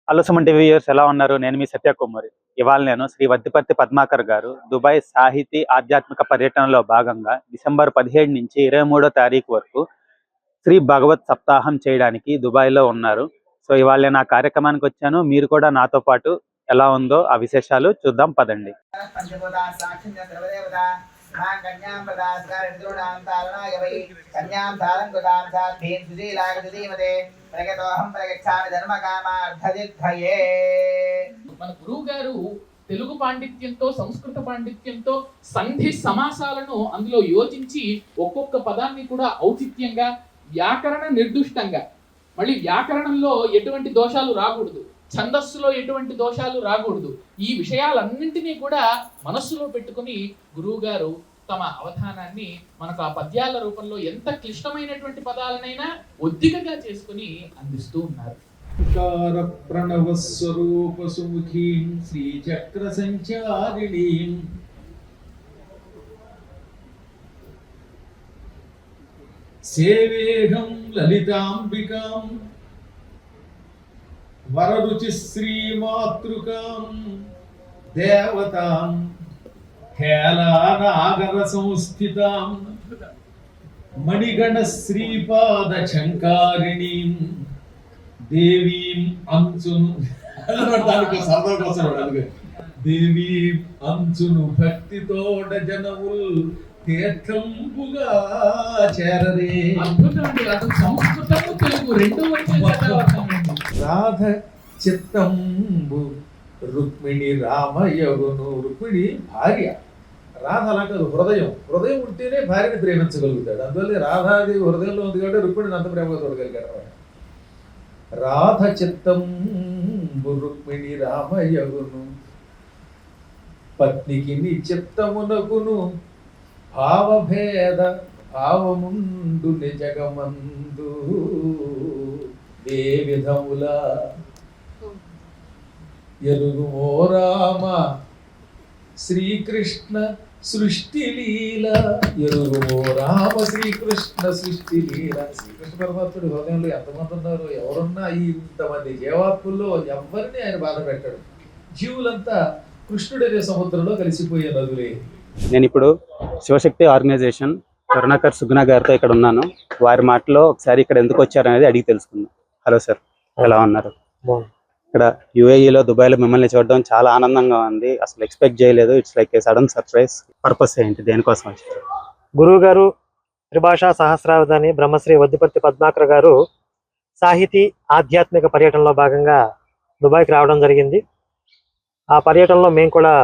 Hello Suman TV viewers, ఎలా ఉన్నారు? నేను మీ సత్యకుమారి. ఇవాళ నేను శ్రీ వద్దిపర్తి పద్మాకర్ గారు దుబాయ్ సాహితీ ఆధ్యాత్మిక పర్యటనలో భాగంగా డిసెంబర్ 17 నుంచి 23వ తారీఖు వరకు శ్రీ భగవత్ సప్తాహం చేయడానికి దుబాయ్లో ఉన్నారు. సో ఇవాళ నేను ఆ కార్యక్రమానికి వచ్చాను. మీరు కూడా నాతో పాటు ఎలా ఉందో ఆ విశేషాలు చూద్దాం పదండి. మన గురువు గారు తెలుగు పాండిత్యంతో సంస్కృత పాండిత్యంతో సంధి సమాసాలను అందులో యోచించి ఒక్కొక్క పదాన్ని కూడా ఔచిత్యంగా వ్యాకరణ నిర్దుష్టంగా, మళ్ళీ వ్యాకరణంలో ఎటువంటి దోషాలు రాకూడదు, ఛందస్సులో ఎటువంటి దోషాలు రాకూడదు, ఈ విషయాలన్నింటినీ కూడా మనస్సులో పెట్టుకుని గురువు గారు తమ అవధానాన్ని మనకు ఆ పద్యాల రూపంలో ఎంత క్లిష్టమైనటువంటి పదాలనైనా ఒద్దికగా చేసుకుని అందిస్తూ ఉన్నారు. ప్రణవ స్వరూప సుముఖీం శ్రీచక్ర సంచారిణీం సేవేహం లలితాంబికాం వరరుచి శ్రీమాతృకాం దేవతాం హేళానాగర సంస్థితాం మణిగణ శ్రీపాద శంకారిణీం దేవీం అంచును దానికి సరదా కోసం దేవీం అంచును భక్తితోడ జనముల్ తీర్థంబుగా చేరరే. సంస్కృతము తెలుగు రెండు రాధ చిత్తంబు రుక్మిణి రామయగును. రుక్మిణి భార్య, రాధ అలాంటి హృదయం ఉంటేనే భార్యని ప్రేమించగలుగుతాడు. అందువల్ల రాధాదేవి హృదయంలో ఉంది కాబట్టి రుక్మిణిని అంత ప్రేమగా చూడగలిగాడు. రాధ చిత్తంబు రుక్మిణి రామయగును పత్నికి నీ చిత్తమునకును భావభేద భావముండు నిజగమందు ఏ విధముల ఎరుగుమో రామ శ్రీకృష్ణ సృష్టి లీల. ఎరుగుమో రామ శ్రీకృష్ణ సృష్టి లీల. శ్రీకృష్ణ పరమాత్ముడి హృదయంలో ఎంతమంది ఉన్నారు? ఎవరున్నా ఇంతమంది జీవాత్ముల్లో ఎవరిని ఆయన బాధ పెట్టాడు. జీవులంతా కృష్ణుడనే సముద్రంలో కలిసిపోయే నదులే. నేను ఇప్పుడు శివశక్తి ఆర్గనైజేషన్ కరుణాకర్ సుగ్నా గారితో ఇక్కడ ఉన్నాను. వారి మాటలో ఒకసారి ఇక్కడ ఎందుకు వచ్చారనేది అడిగి తెలుసుకుందాం. హలో సార్, ఎలా ఉన్నారు? ఇక్కడ యుఏఈలో దుబాయ్లో మిమ్మల్ని చూడడం చాలా ఆనందంగా ఉంది. అసలు ఎక్స్పెక్ట్ చేయలేదు. It's like A sudden surprise. Purpose ఏంటి, దేనికోసం వచ్చారు? గురువు గారు త్రిభాషా సహస్రావధాని బ్రహ్మశ్రీ వద్దిపర్తి పద్మాకర్ గారు సాహితీ ఆధ్యాత్మిక పర్యటనలో భాగంగా దుబాయ్కి రావడం జరిగింది. ఆ పర్యటనలో మేము కూడా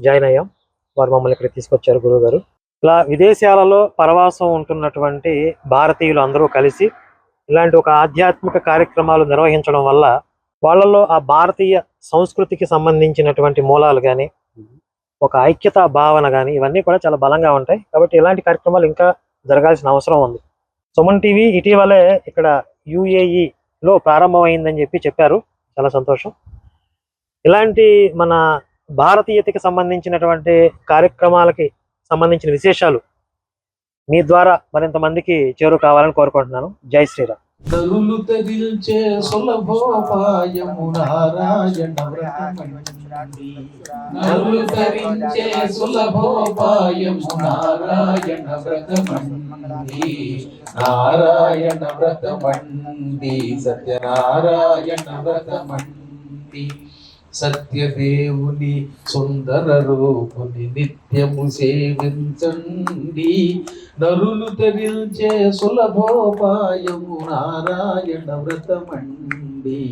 జాయిన్ అయ్యాం. వారు మమ్మల్ని ఇక్కడ తీసుకొచ్చారు గురువు గారు. ఇలా విదేశాలలో పరవాసం ఉంటున్నటువంటి భారతీయులు అందరూ కలిసి ఇలాంటి ఒక ఆధ్యాత్మిక కార్యక్రమాలు నిర్వహించడం వల్ల వాళ్ళలో ఆ భారతీయ సంస్కృతికి సంబంధించినటువంటి మూలాలు కానీ, ఒక ఐక్యతా భావన కానీ, ఇవన్నీ కూడా చాలా బలంగా ఉంటాయి. కాబట్టి ఇలాంటి కార్యక్రమాలు ఇంకా జరగాల్సిన అవసరం ఉంది. సుమన్ టీవీ ఇటీవలే ఇక్కడ యుఏఈలో ప్రారంభమైందని చెప్పారు. చాలా సంతోషం. ఇలాంటి మన భారతీయతకి సంబంధించినటువంటి కార్యక్రమాలకి సంబంధించిన విశేషాలు మీ ద్వారా మరింత మందికి చేరు కావాలని కోరుకుంటున్నాను. జై శ్రీరామ్. తరులు తరిల్చే సులభోపాయము నారాయణ వ్రతమండి. నరులు తరించే సులభోపాయము నారాయణ వ్రతమండి. నారాయణ వ్రతమండి సత్యనారాయణ వ్రతమండి. సత్యదేవుని సుందర రూపుని నిత్యము సేవించండి. నరులు తరించే సులభోపాయము నారాయణ వ్రతమండి.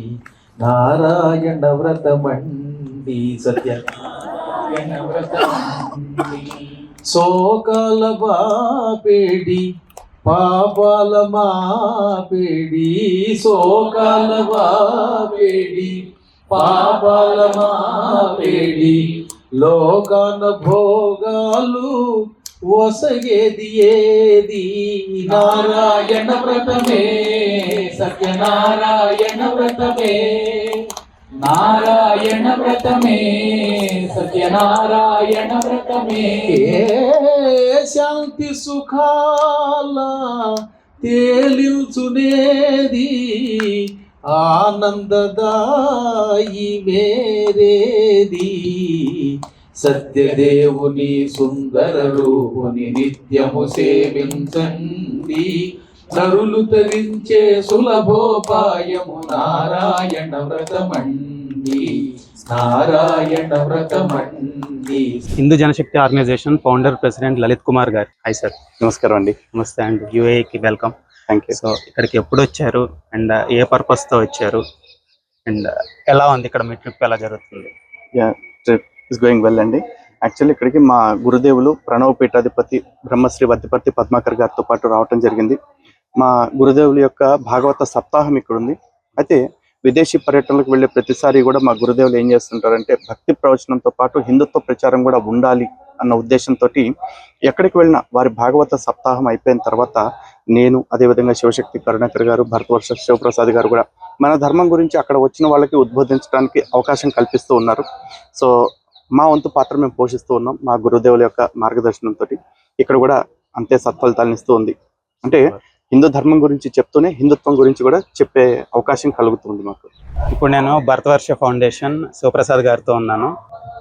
నారాయణ వ్రతమండి సత్యనారాయణ వ్రతమండి. శోకాల బాపేడి పాపాల మాపేడి. శోకాల బాపేడి పాపాల మాపేడి. లోకాన భోగాలు వసగేది ఏది? నారాయణ వ్రతమే సత్యనారాయణ వ్రతమే. నారాయణ వ్రతమే సత్యనారాయణ వ్రతమే. శాంతి సుఖాల తేలించునేది ఆనందదాయి వేరేది సత్యదేవుని సుందర రూపుని నిత్యము సేవించండి నరులు తరించే సులభోపాయము నారాయణ వ్రతమండి నారాయణ వ్రతమండి. Hindu Janashakti organisation founder president Lalit Kumar garu. Hi sir. నమస్కారం అండి. నమస్తే అండి. యూఏకి వెల్కమ్. Thank you. సో ఇక్కడికి ఎప్పుడు వచ్చారు అండ్ ఏ పర్పస్ తో వచ్చారు అండ్ ఎలా ఉంది ఇక్కడ మీ ట్రిప్ ఎలా జరుగుతుంది? ట్రిప్ ఇస్ గోయింగ్ వెల్ అండి. యాక్చువల్లీ ఇక్కడికి మా గురుదేవులు ప్రణవ పీఠాధిపతి బ్రహ్మశ్రీ వద్దిపర్తి పద్మాకర్ గారితో పాటు రావటం జరిగింది. మా గురుదేవుల యొక్క భాగవత సప్తాహం ఇక్కడ ఉంది. అయితే విదేశీ పర్యటనలకు వెళ్ళే ప్రతిసారి కూడా మా గురుదేవులు ఏం చేస్తుంటారంటే భక్తి ప్రవచనంతో పాటు హిందుత్వ ప్రచారం కూడా ఉండాలి అన్న ఉద్దేశంతో ఎక్కడికి వెళ్ళినా వారి భాగవత సప్తాహం అయిపోయిన తర్వాత నేను, అదేవిధంగా శివశక్తి కరుణాకర్ గారు, భరతవర్ష శివప్రసాద్ గారు కూడా మన ధర్మం గురించి అక్కడ వచ్చిన వాళ్ళకి ఉద్బోధించడానికి అవకాశం కల్పిస్తూ ఉన్నారు. సో మా వంతు పాత్ర మేము పోషిస్తూ ఉన్నాం. మా గురుదేవుల యొక్క మార్గదర్శనంతో ఇక్కడ కూడా అంతే సత్ఫలితాలను ఇస్తూ ఉంది. అంటే హిందూ ధర్మం గురించి చెప్తూనే హిందుత్వం గురించి కూడా చెప్పే అవకాశం కలుగుతుంది మాకు. ఇప్పుడు నేను భరతవర్ష ఫౌండేషన్ శివప్రసాద్ గారితో ఉన్నాను.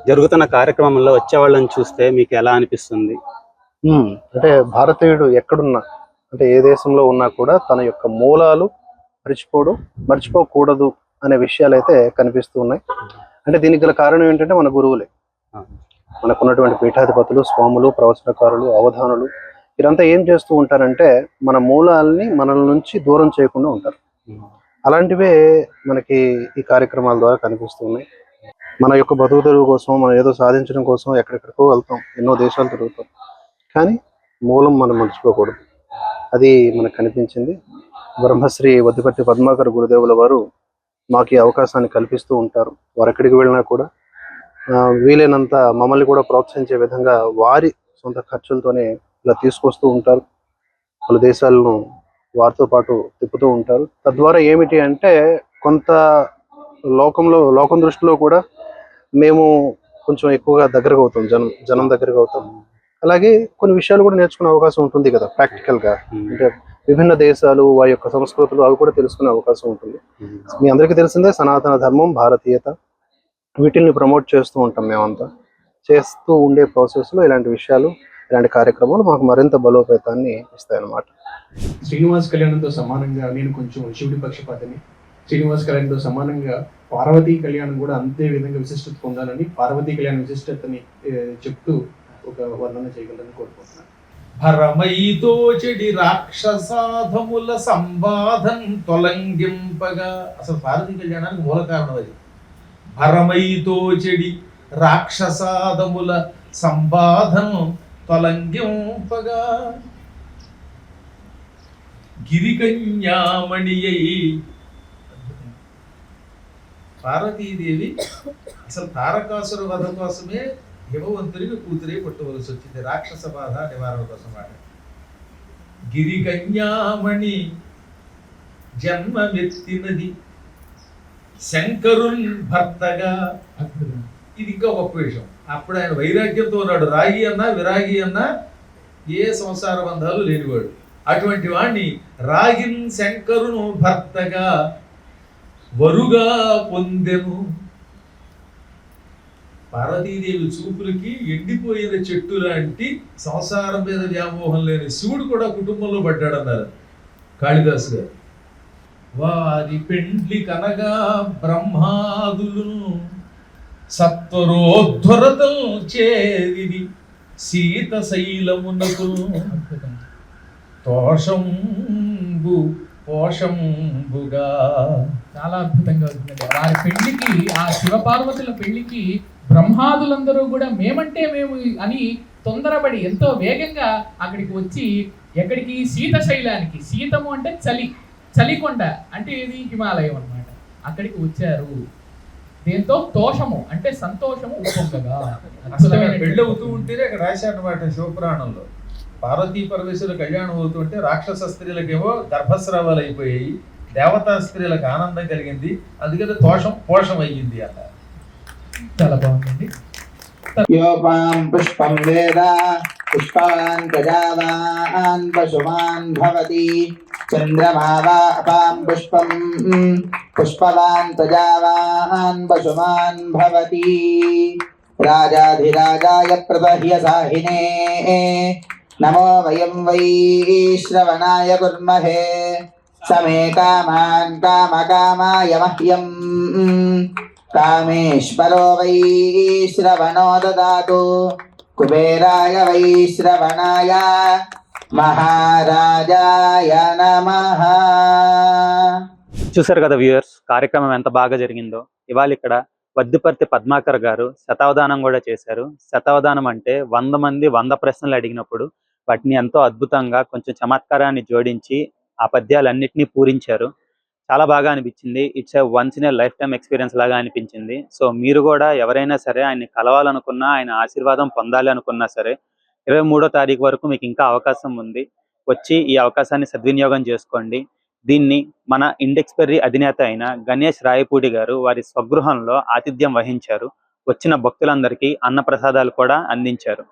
జరుగుతున్న కార్యక్రమంలో వచ్చే వాళ్ళని చూస్తే మీకు ఎలా అనిపిస్తుంది? అంటే భారతీయుడు ఎక్కడున్నా, అంటే ఏ దేశంలో ఉన్నా కూడా తన యొక్క మూలాలు మర్చిపోకూడదు అనే విషయాలు అయితే కనిపిస్తూ ఉన్నాయి. అంటే దీనికి గల కారణం ఏంటంటే మన గురువులే, మనకున్నటువంటి పీఠాధిపతులు, స్వాములు, ప్రవచనకారులు, అవధానులు వీరంతా ఏం చేస్తూ ఉంటారంటే మన మూలాలని మనల నుంచి దూరం చేయకుండా ఉంటారు. అలాంటివే మనకి ఈ కార్యక్రమాల ద్వారా కనిపిస్తూ ఉన్నాయి. మన యొక్క బతుకు తెరువు కోసం, మనం ఏదో సాధించడం కోసం ఎక్కడెక్కడికో వెళ్తాం, ఎన్నో దేశాలు తిరుగుతాం, కానీ మూలం మనం మర్చిపోకూడదు. అది మనకు కనిపించింది. బ్రహ్మశ్రీ వద్దిపర్తి పద్మాకర్ గురుదేవుల వారు మాకు ఈ అవకాశాన్ని కల్పిస్తూ ఉంటారు. వారు ఎక్కడికి వెళ్ళినా కూడా వీలైనంత మమ్మల్ని కూడా ప్రోత్సహించే విధంగా వారి సొంత ఖర్చులతోనే ఇలా తీసుకొస్తూ ఉంటారు. పలు దేశాలను వారితో పాటు తిప్పుతూ ఉంటారు. తద్వారా ఏమిటి అంటే కొంత లోకం దృష్టిలో కూడా మేము కొంచెం ఎక్కువగా దగ్గరగా అవుతాం, జనం దగ్గరగా అవుతాం. అలాగే కొన్ని విషయాలు కూడా నేర్చుకునే అవకాశం ఉంటుంది కదా, ప్రాక్టికల్ గా. అంటే విభిన్న దేశాలు, వారి యొక్క సంస్కృతులు అవి కూడా తెలుసుకునే అవకాశం ఉంటుంది. మీ అందరికీ తెలిసిందే సనాతన ధర్మం, భారతీయత, వీటిల్ని ప్రమోట్ చేస్తూ ఉంటాం. మేమంతా చేస్తూ ఉండే ప్రాసెస్ లో ఇలాంటి విషయాలు, ఇలాంటి కార్యక్రమాలు మాకు మరింత బలోపేతాన్ని ఇస్తాయన్నమాట. శ్రీనివాస్ కళ్యాణంతో సమానంగా నేను కొంచెం శివుడి పక్షపాతిని. శ్రీనివాస్ కళ్యాణంతో సమానంగా పార్వతీ కళ్యాణం కూడా అంతే విధంగా విశిష్టత పొందాలని, పార్వతీ కళ్యాణ విశిష్టతని చెప్తూ ఒక వర్ణన చేయగలని కోరుకుంటున్నాను. భరమైతో చెడి రాక్షసాధముల సంబాధం తొలంగింపగా, అసలు పార్వతీ కళ్యాణానికి మూల కారణం అది. భరమైతో చెడి రాక్షసాధముల సంబాధం తొలంగింపగా గిరికన్యామణి అయి, పార్వతీదేవి అసలు తారకాసుర వధ కోసమే హిమవంతుడికి కూతురే పుట్టవలసి వచ్చింది, రాక్షస బాధ నివారణ కోసం. మాట గిరికన్యామణి జన్మమెత్తినది శంకరున్ భర్తగా. ఇది ఇంకా గొప్ప విషయం. అప్పుడు ఆయన వైరాగ్యంతో ఉన్నాడు. రాగి అన్నా విరాగి అన్నా ఏ సంసార బంధాలు లేనివాడు. అటువంటి వాణ్ణి రాగిన్ శంకరును భర్తగా వరుగా పొందెను. పార్వతీదేవి చూపులకి ఎండిపోయిన చెట్టు లాంటి సంసారం మీద వ్యామోహం లేని శివుడు కూడా కుటుంబంలో పడ్డాడన్నారు కాళిదాసు గారు. వారి పెండ్లి కనగా బ్రహ్మాదులను సత్వరోద్ధరతం చేరిది సీత శైలమునకు పోషంబుగా. చాలా అద్భుతంగా అవుతుందండి. వారి పెళ్లికి, ఆ శివపార్వతుల పెళ్లికి బ్రహ్మాదులందరూ కూడా మేమంటే మేము అని తొందరపడి ఎంతో వేగంగా అక్కడికి వచ్చి, ఎక్కడికి? సీత శైలానికి. శీతము అంటే చలికొండ అంటే ఇది హిమాలయం అన్నమాట. అక్కడికి వచ్చారు. దీంతో తోషము అంటే సంతోషము ఉప్పొంగగా. పెళ్ళి అవుతూ ఉంటేనే అక్కడ రాశారన్నమాట శివపురాణంలో. పార్వతీ పరమేశ్వరుల కళ్యాణం అవుతుంటే రాక్షస స్త్రీలకేమో గర్భస్రావాలు అయిపోయాయి, దేవతా స్త్రీలకు ఆనందం కలిగింది, అందుకని పోషం అయ్యింది అన్న. చాలా బాగుందండి. పుష్పం వేద पुष्पवान् प्रजावान् पशुमान् भवति चन्द्रमा वा अपां पुष्पं पुष्पवान् प्रजावान् पशुमान् भवति राजाधिराजाय प्रदह्यसाहिने नमो वयं वै श्रवणाय कुर्महे समे कामान् कामकामाय मह्यं कामेश्वरो वै श्रवणो ददातु कुबेराय वै श्रवणाय మహారాజాయ నమః. చూసారు కదా వ్యూయర్స్, కార్యక్రమం ఎంత బాగా జరిగిందో. ఇవాళ ఇక్కడ వద్దిపర్తి పద్మాకర్ గారు శతావధానం కూడా చేశారు. శతావధానం అంటే 100 మంది 100 ప్రశ్నలు అడిగినప్పుడు వాటిని ఎంతో అద్భుతంగా కొంచెం చమత్కారాన్ని జోడించి ఆ పద్యాలన్నింటినీ పూరించారు. చాలా బాగా అనిపించింది. It's a once in a life time experience లాగా అనిపించింది. సో మీరు కూడా ఎవరైనా సరే ఆయన్ని కలవాలనుకున్నా, ఆయన ఆశీర్వాదం పొందాలి అనుకున్నా సరే 23వ తారీఖు వరకు మీకు ఇంకా అవకాశం ఉంది. వచ్చి ఈ అవకాశాన్ని సద్వినియోగం చేసుకోండి. దీన్ని మన ఇండెక్స్పెర్రీ అధినేత అయిన గణేష్ రాయపూడి గారు వారి స్వగృహంలో ఆతిథ్యం వహించారు. వచ్చిన భక్తులందరికీ అన్నప్రసాదాలు కూడా అందించారు.